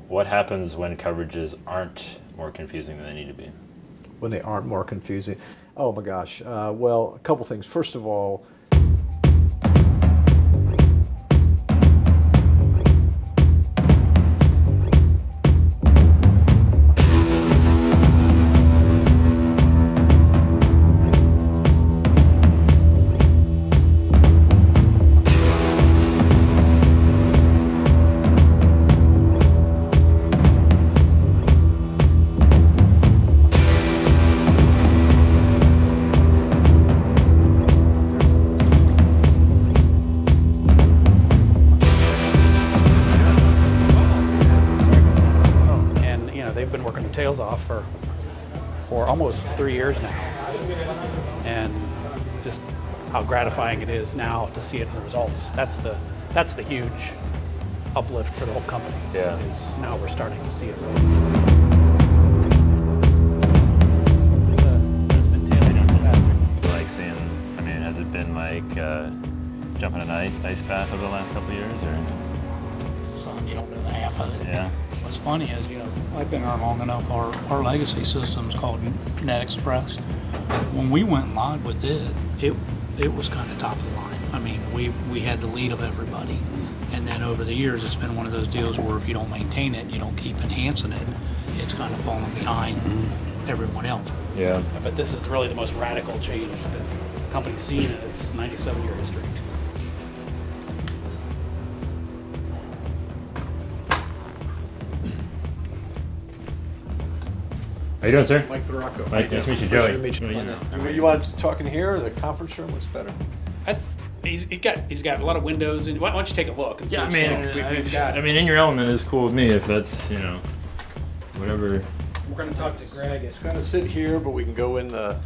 what happens when coverages aren't more confusing than they need to be? When they aren't more confusing? Oh my gosh. Well, a couple things. First of all, tails off for almost 3 years now, and just how gratifying it is now to see it in the results. That's the huge uplift for the whole company. Yeah. Is now we're starting to see it really. Like seeing, I mean, has it been like jumping an ice bath over the last couple of years, or? Son, you don't know the half of it. Yeah. What's funny is, you know, I've been here long enough, our legacy system's called Net Express. When we went live with it was kind of top of the line. I mean, we had the lead of everybody. And then over the years, it's been one of those deals where if you don't maintain it, you don't keep enhancing it, it's kind of falling behind everyone else. Yeah. But this is really the most radical change that the company's seen in its 97-year history. How you doing, sir? Mike LaRocco. Mike, nice to meet you, Joey. Nice to meet you. You want to talk in here or the conference room? What's better? He's got a lot of windows, and why don't you take a look and see Yeah, what we've got. I mean, in your element is cool with me if that's, you know, whatever. We're going to talk to Greg. It's going to sit here, but we can go in the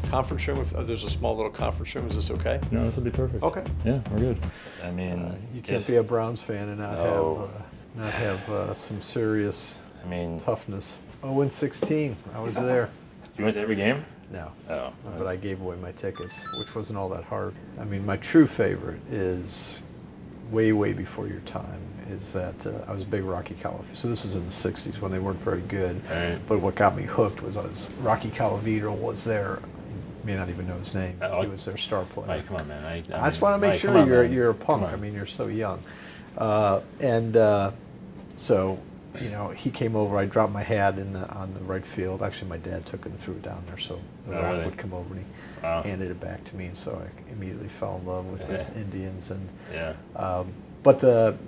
conference room. If there's a small little conference room, is this okay? No, this will be perfect. Okay. Yeah, we're good. I mean, you can't be a Browns fan and not have some serious toughness. 0-16. I was there. You went to every game? No. Oh. But I gave away my tickets, which wasn't all that hard. I mean, my true favorite is way, way before your time, is that I was a big Rocky Calavito. So this was in the 60s when they weren't very good. Right. But what got me hooked was Rocky Calavito was there. You may not even know his name. He was their star player. Mike, come on, man. I just want to make sure you're a punk. I mean, you're so young. So, you know, he came over. I dropped my hat on the right field. Actually, my dad took it and threw it down there, so the rock really? would come over and he handed it back to me, and so I immediately fell in love with the Indians. And but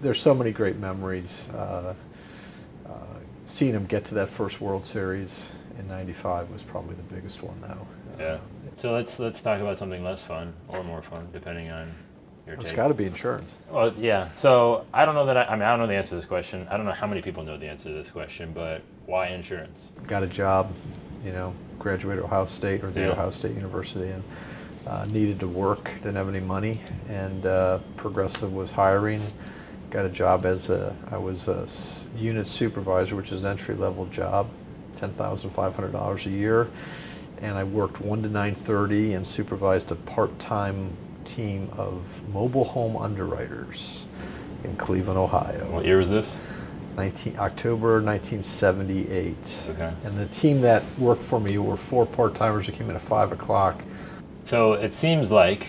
there's so many great memories. Seeing him get to that first World Series in '95 was probably the biggest one, though. Yeah. So let's talk about something less fun or more fun, depending on. It's got to be insurance. Well, yeah. So I don't know that I don't know the answer to this question. I don't know how many people know the answer to this question, but why insurance? Got a job, you know, graduated Ohio State or the Ohio State University, and needed to work. Didn't have any money, and Progressive was hiring. Got a job I was a unit supervisor, which is an entry-level job, $10,500 a year, and I worked 1 to 9:30 and supervised a part-time team of mobile home underwriters in Cleveland, Ohio. What year was this? October 1978. Okay. And the team that worked for me were 4 part-timers who came in at 5 o'clock. So it seems like,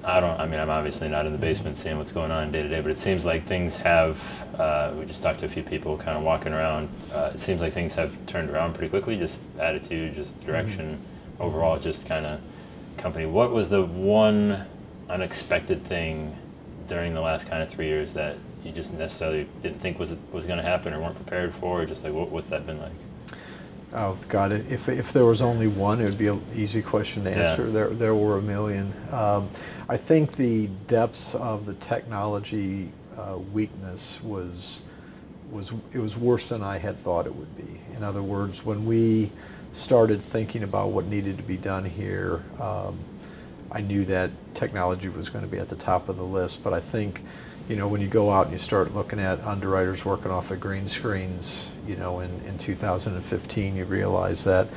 I'm obviously not in the basement seeing what's going on day to day, but it seems like things have, we just talked to a few people kind of walking around, it seems like things have turned around pretty quickly, just attitude, just direction, overall, just kind of company. What was the one unexpected thing during the last kind of 3 years that you just necessarily didn't think was going to happen or weren't prepared for, or just like what's that been like? Oh God! If there was only one, it would be an easy question to answer. There were a million. I think the depths of the technology weakness was worse than I had thought it would be. In other words, when we started thinking about what needed to be done here, I knew that technology was going to be at the top of the list, but I think, you know, when you go out and you start looking at underwriters working off of green screens, you know, in 2015, you realize that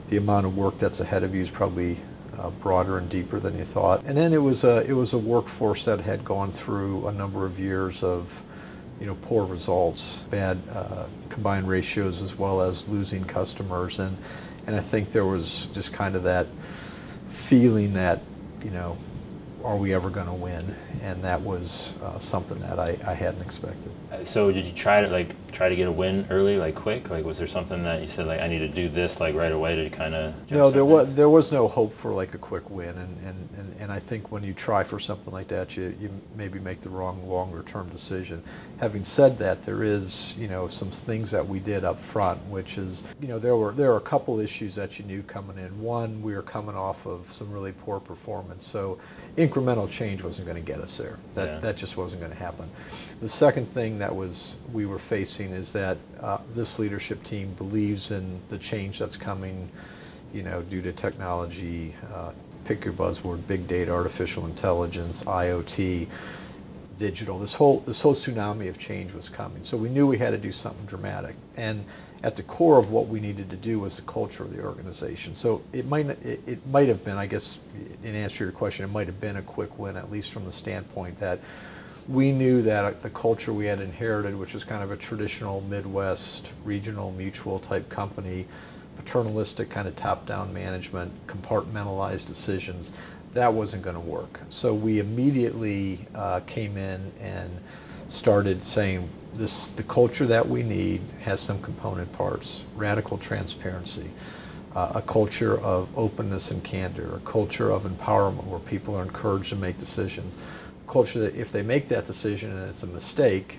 the amount of work that's ahead of you is probably broader and deeper than you thought. And then it was a workforce that had gone through a number of years of poor results, bad combined ratios, as well as losing customers. And I think there was just kind of that feeling that, are we ever going to win? And that was something that I hadn't expected. So did you try to get a win early, quick? Was there something that you said, I need to do this right away to kind of? No, there was no hope for a quick win, and I think when you try for something like that, you maybe make the wrong longer term decision. Having said that, there is some things that we did up front, which is there were a couple issues that you knew coming in. One, we were coming off of some really poor performance, so incremental change wasn't going to get us there. That just wasn't going to happen. The second thing that we were facing is that this leadership team believes in the change that's coming, due to technology. Pick your buzzword: big data, artificial intelligence, IoT, digital. This whole tsunami of change was coming. So we knew we had to do something dramatic. And at the core of what we needed to do was the culture of the organization. So it might have been, I guess, in answer to your question, it might have been a quick win, at least from the standpoint that we knew that the culture we had inherited, which was kind of a traditional Midwest regional mutual type company, paternalistic kind of top-down management, compartmentalized decisions, that wasn't going to work. So we immediately came in and started saying, the culture that we need has some component parts: radical transparency, a culture of openness and candor, a culture of empowerment where people are encouraged to make decisions, a culture that if they make that decision and it's a mistake,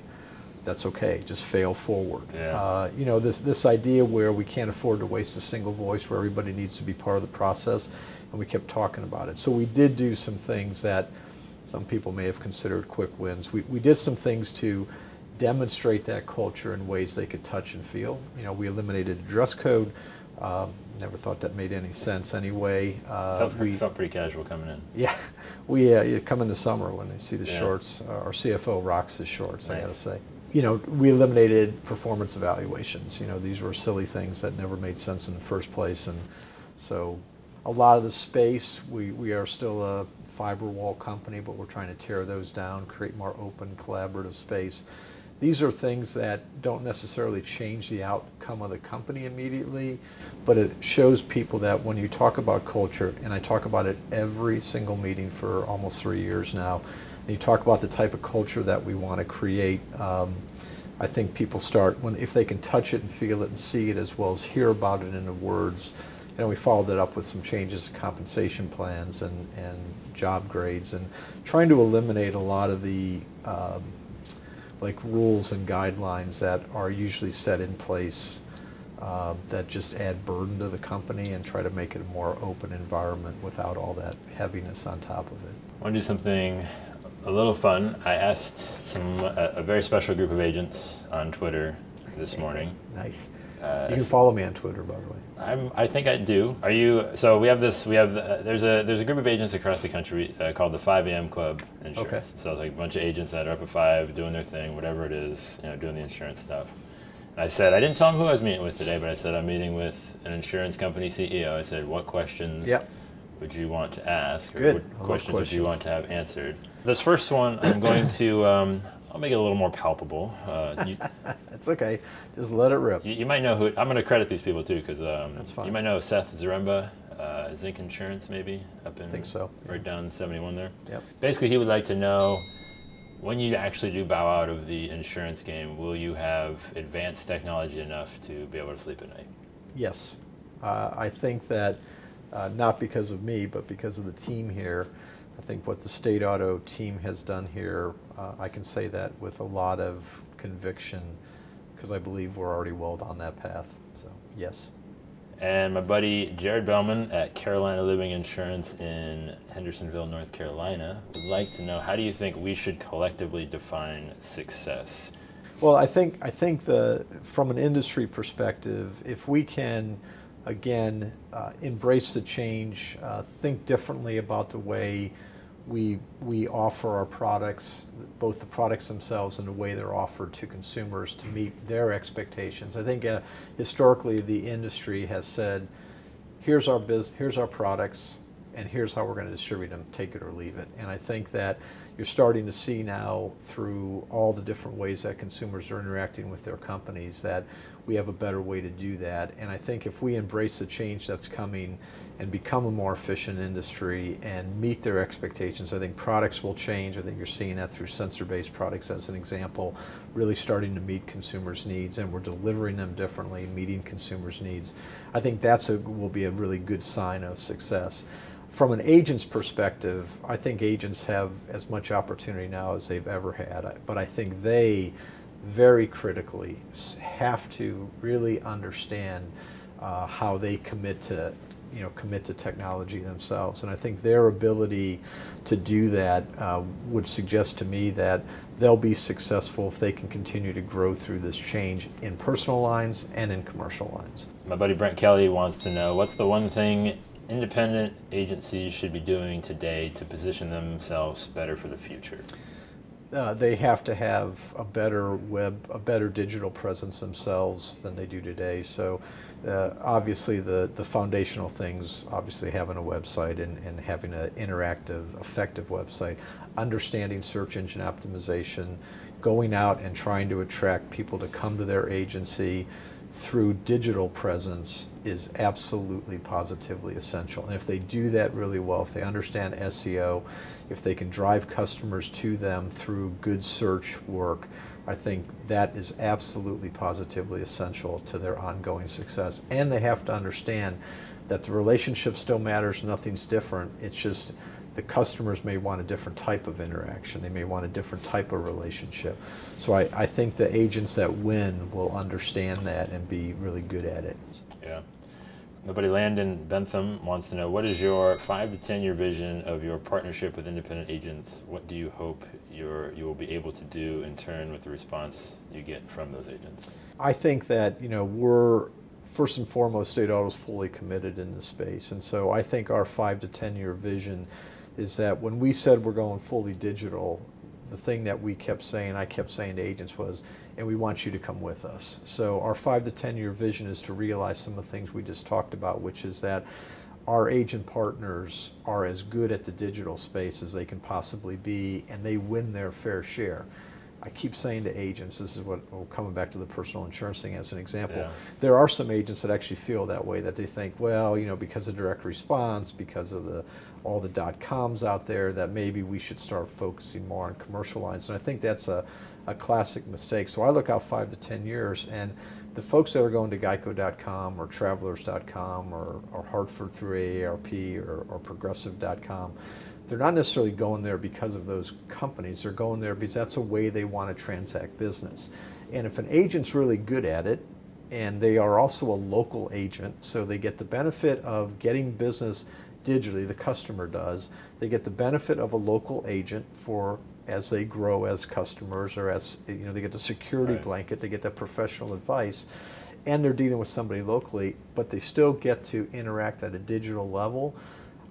that's okay, just fail forward. Yeah. This idea where we can't afford to waste a single voice, where everybody needs to be part of the process, and we kept talking about it. So we did do some things that some people may have considered quick wins. We did some things to demonstrate that culture in ways they could touch and feel. We eliminated a dress code. Never thought that made any sense anyway. Felt pretty casual coming in. Yeah, you come in the summer when they see the shorts. Our CFO rocks his shorts, nice. I gotta say. We eliminated performance evaluations. These were silly things that never made sense in the first place. And so a lot of the space, we are still a fiber wall company, but we're trying to tear those down, create more open, collaborative space. These are things that don't necessarily change the outcome of the company immediately, but it shows people that when you talk about culture, and I talk about it every single meeting for almost 3 years now, and you talk about the type of culture that we want to create, I think people start, if they can touch it and feel it and see it as well as hear about it in the words. We followed it up with some changes to compensation plans and job grades, and trying to eliminate a lot of the rules and guidelines that are usually set in place that just add burden to the company, and try to make it a more open environment without all that heaviness on top of it. I want to do something a little fun. I asked a very special group of agents on Twitter this morning. Nice. You can follow me on Twitter, by the way. I think I do. Are you? So we have this. There's a group of agents across the country called the 5 a.m. Club Insurance. Okay. So it's like a bunch of agents that are up at 5 doing their thing, whatever it is, doing the insurance stuff. And I said, I didn't tell them who I was meeting with today, but I said I'm meeting with an insurance company CEO. I said, what questions would you want to ask? Good. Or what questions would you want to have answered? This first one, I'm going to. I'll make it a little more palpable. It's okay. Just let it rip. You might know who. I'm going to credit these people too, because That's fine. You might know Seth Zaremba, Zinc Insurance, maybe up in. I think so. Right down 71 there. Yep. Basically, he would like to know, when you actually do bow out of the insurance game, will you have advanced technology enough to be able to sleep at night? Yes, I think that not because of me, but because of the team here. I think what the State Auto team has done here, I can say that with a lot of conviction, because I believe we're already well down that path. So, yes. And my buddy Jared Bellman at Carolina Living Insurance in Hendersonville, North Carolina, would like to know, how do you think we should collectively define success? Well, I think from an industry perspective, if we can, again, embrace the change, think differently about the way we offer our products, both the products themselves and the way they're offered to consumers to meet their expectations. I think historically the industry has said, here's our products, and here's how we're going to distribute them, take it or leave it. And I think that you're starting to see now through all the different ways that consumers are interacting with their companies that we have a better way to do that. And I think if we embrace the change that's coming and become a more efficient industry and meet their expectations, I think products will change. I think you're seeing that through sensor-based products as an example, really starting to meet consumers' needs, and we're delivering them differently, meeting consumers' needs. I think will be a really good sign of success. From an agent's perspective, I think agents have as much opportunity now as they've ever had, but I think they very critically have to really understand how they commit to technology themselves. And I think their ability to do that would suggest to me that they'll be successful if they can continue to grow through this change in personal lines and in commercial lines. My buddy Brent Kelly wants to know, what's the one thing independent agencies should be doing today to position themselves better for the future? They have to have a better digital presence themselves than they do today. So obviously the foundational things, obviously having a website and having an interactive, effective website, understanding search engine optimization, going out and trying to attract people to come to their agency through digital presence is absolutely positively essential. And if they do that really well, if they understand SEO, if they can drive customers to them through good search work, I think that is absolutely positively essential to their ongoing success. And they have to understand that the relationship still matters, nothing's different. It's just the customers may want a different type of interaction. They may want a different type of relationship. So I think the agents that win will understand that and be really good at it. Yeah. My buddy Landon Bentham wants to know, what is your 5 to 10 year vision of your partnership with independent agents? What do you hope you will be able to do in turn with the response you get from those agents? I think that we're first and foremost, State Auto is fully committed in this space, and so I think our 5 to 10 year vision is that when we said we're going fully digital, the thing that we kept saying, I kept saying to agents was, and we want you to come with us. So our 5 to 10 year vision is to realize some of the things we just talked about, which is that our agent partners are as good at the digital space as they can possibly be, and they win their fair share. I keep saying to agents, this is what, coming back to the personal insurance thing as an example, yeah. There are some agents that actually feel that way, that they think, well, because of direct response, because of all the .coms out there, that maybe we should start focusing more on commercial lines. And I think that's a classic mistake. So I look out 5 to 10 years, and the folks that are going to Geico.com or Travelers.com or Hartford through AARP or Progressive.com, they're not necessarily going there because of those companies. They're going there because that's a way they want to transact business. And if an agent's really good at it, and they are also a local agent, so they get the benefit of getting business digitally, the customer does. They get the benefit of a local agent as they grow as customers, or as they get the security blanket, they get that professional advice, and they're dealing with somebody locally, but they still get to interact at a digital level.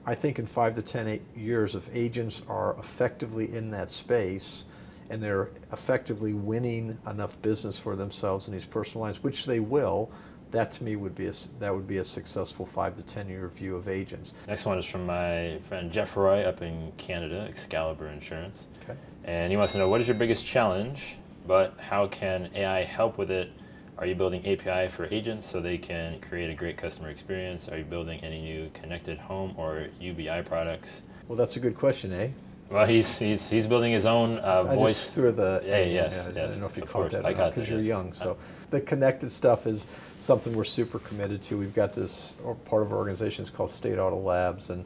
I think in 5 to 10 years, if agents are effectively in that space and they're effectively winning enough business for themselves in these personal lines, which they will, that to me would be a successful 5 to 10 year view of agents. Next one is from my friend Jeff Roy up in Canada, Excalibur Insurance. Okay. And he wants to know, what is your biggest challenge, but how can AI help with it? Are you building API for agents so they can create a great customer experience? Are you building any new connected home or UBI products? Well, that's a good question, eh? Well, he's building his own I voice. just threw the yes, I yes. don't know if you Of caught course, that I got because that, you're yes. young. So the connected stuff is something we're super committed to. We've got this, or part of our organization is called State Auto Labs, and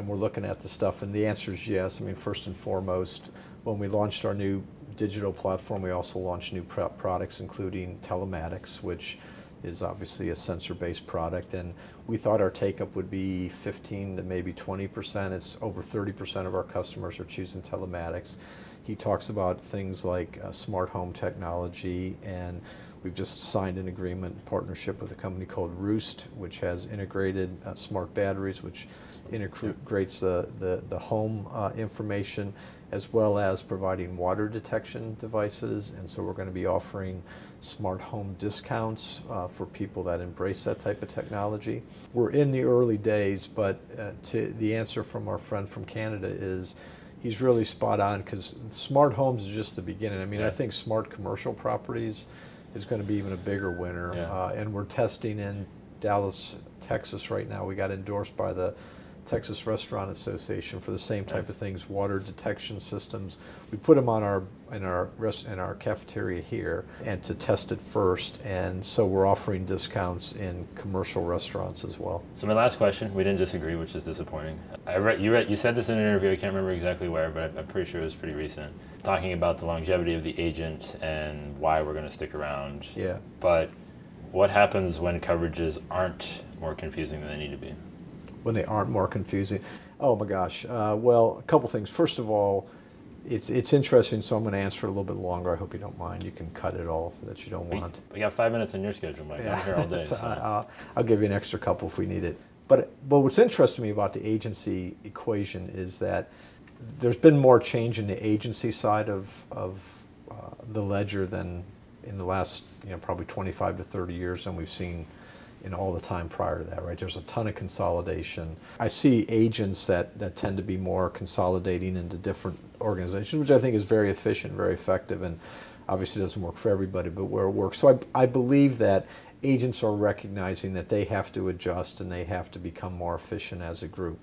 we're looking at the stuff. And the answer is yes. I mean, first and foremost, when we launched our new digital platform, we also launched new products, including telematics, which is obviously a sensor-based product, and we thought our take-up would be 15 to maybe 20%. It's over 30% of our customers are choosing telematics. He talks about things like smart home technology, and we've just signed an agreement, partnership with a company called Roost, which has integrated smart batteries, which integrates the home information, as well as providing water detection devices. And so we're going to be offering smart home discounts for people that embrace that type of technology. We're in the early days, but the answer from our friend from Canada is, he's really spot on, because smart homes is just the beginning. I mean, Yeah. I think smart commercial properties is going to be even a bigger winner. Yeah. And we're testing in Dallas, Texas right now. We got endorsed by the Texas Restaurant Association for the same type Nice. of things, water detection systems. We put them on in our cafeteria here, and to test it first. And so we're offering discounts in commercial restaurants as well. So my last question, we didn't disagree, which is disappointing. You said this in an interview, I can't remember exactly where, but I'm pretty sure it was pretty recent, talking about the longevity of the agent and why we're going to stick around. Yeah. But what happens when coverages aren't more confusing than they need to be? When they aren't more confusing? Oh my gosh. Well, a couple things. First of all, it's interesting, so I'm going to answer it a little bit longer. I hope you don't mind. You can cut it all that you don't want. We got 5 minutes in your schedule, Mike. I'm here all day. So. I'll give you an extra couple if we need it. But what's interesting to me about the agency equation is that there's been more change in the agency side of the ledger than in the last, probably 25 to 30 years than we've seen in all the time prior to that, right? There's a ton of consolidation. I see agents that tend to be more consolidating into different organizations, which I think is very efficient, very effective, and obviously doesn't work for everybody, but where it works. So I believe that agents are recognizing that they have to adjust and they have to become more efficient as a group.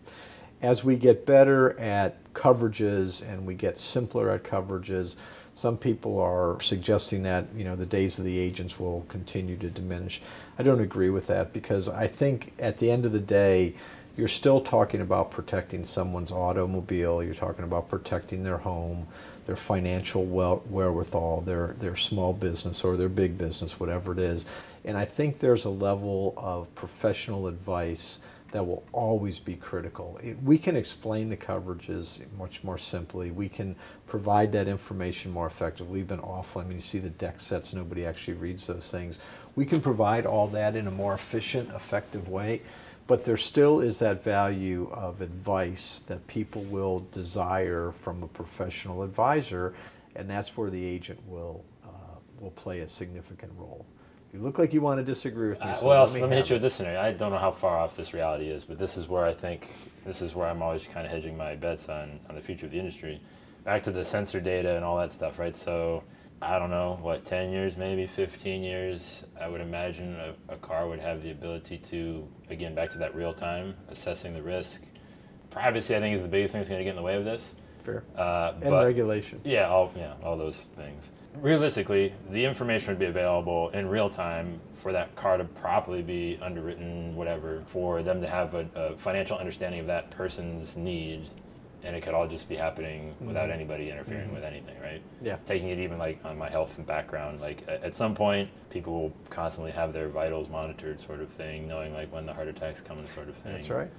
As we get better at coverages and we get simpler at coverages, some people are suggesting that the days of the agents will continue to diminish. I don't agree with that, because I think at the end of the day, you're still talking about protecting someone's automobile. You're talking about protecting their home, their financial wherewithal, their small business or their big business, whatever it is. And I think there's a level of professional advice that will always be critical. We can explain the coverages much more simply. We can provide that information more effectively. We've been awful. I mean, you see the deck sets, nobody actually reads those things. We can provide all that in a more efficient, effective way, but there still is that value of advice that people will desire from a professional advisor, and that's where the agent will play a significant role. You look like you want to disagree with me. So well, let me hit you with this scenario. I don't know how far off this reality is, but this is where I'm always kind of hedging my bets on the future of the industry. Back to the sensor data and all that stuff, right? So I don't know, 10 years, maybe 15 years, I would imagine a car would have the ability to, again, back to that real time, assessing the risk. Privacy, I think, is the biggest thing that's going to get in the way of this. Fair. And regulation. Yeah, all those things. Realistically, the information would be available in real time for that car to properly be underwritten, whatever, for them to have a financial understanding of that person's need, and it could all just be happening without anybody interfering with anything, right? Yeah. Taking it even like on my health and background, like at some point, people will constantly have their vitals monitored, sort of thing, knowing like when the heart attacks coming, sort of thing. That's right.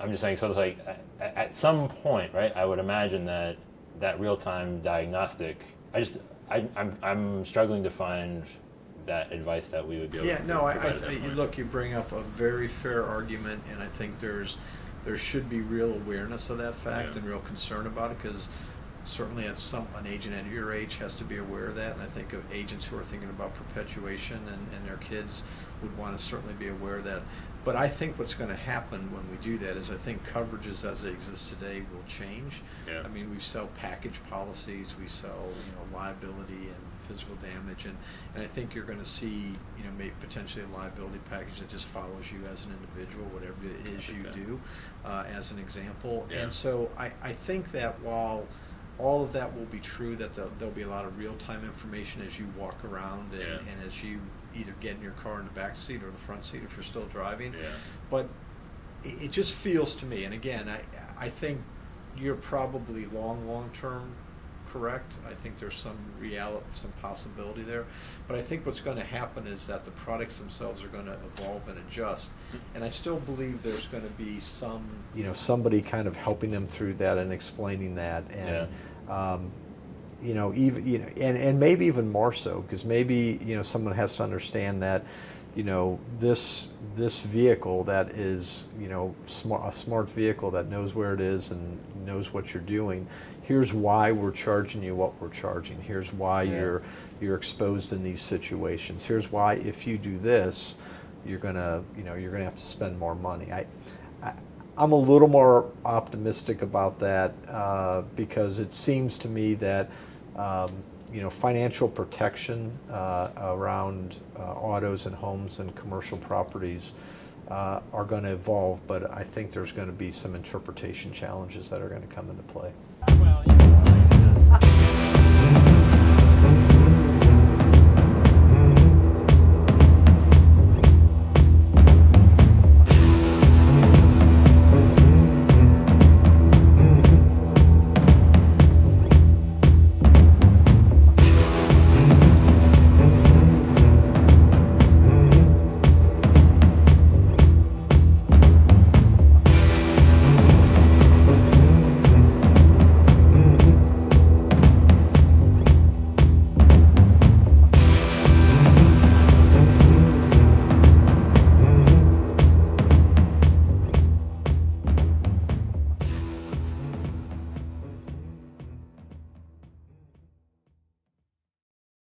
I'm just saying, so it's like at some point, right? I would imagine that real-time diagnostic. I'm struggling to find that advice that we would be able to provide. Look, you bring up a very fair argument, and I think there should be real awareness of that fact and real concern about it, because certainly an agent at your age has to be aware of that, and I think of agents who are thinking about perpetuation and their kids would want to certainly be aware of that. But I think what's going to happen when we do that is I think coverages as they exist today will change. Yeah. I mean, we sell package policies, we sell liability and physical damage, and I think you're going to see maybe potentially a liability package that just follows you as an individual, whatever it is you do, as an example. Yeah. And so I think that while all of that will be true, that there'll be a lot of real-time information as you walk around and as you either get in your car in the back seat or the front seat if you're still driving. Yeah. But it just feels to me, and again, I think you're probably long-term correct. I think there's some possibility there. But I think what's going to happen is that the products themselves are going to evolve and adjust. And I still believe there's going to be some... somebody kind of helping them through that and explaining that. And, and maybe even more so, because maybe, someone has to understand that, this vehicle that is, a smart vehicle that knows where it is and knows what you're doing. Here's why we're charging you what we're charging. Here's why you're exposed in these situations. Here's why if you do this, you're gonna have to spend more money. I'm a little more optimistic about that because it seems to me that financial protection around autos and homes and commercial properties are going to evolve, but I think there's going to be some interpretation challenges that are going to come into play.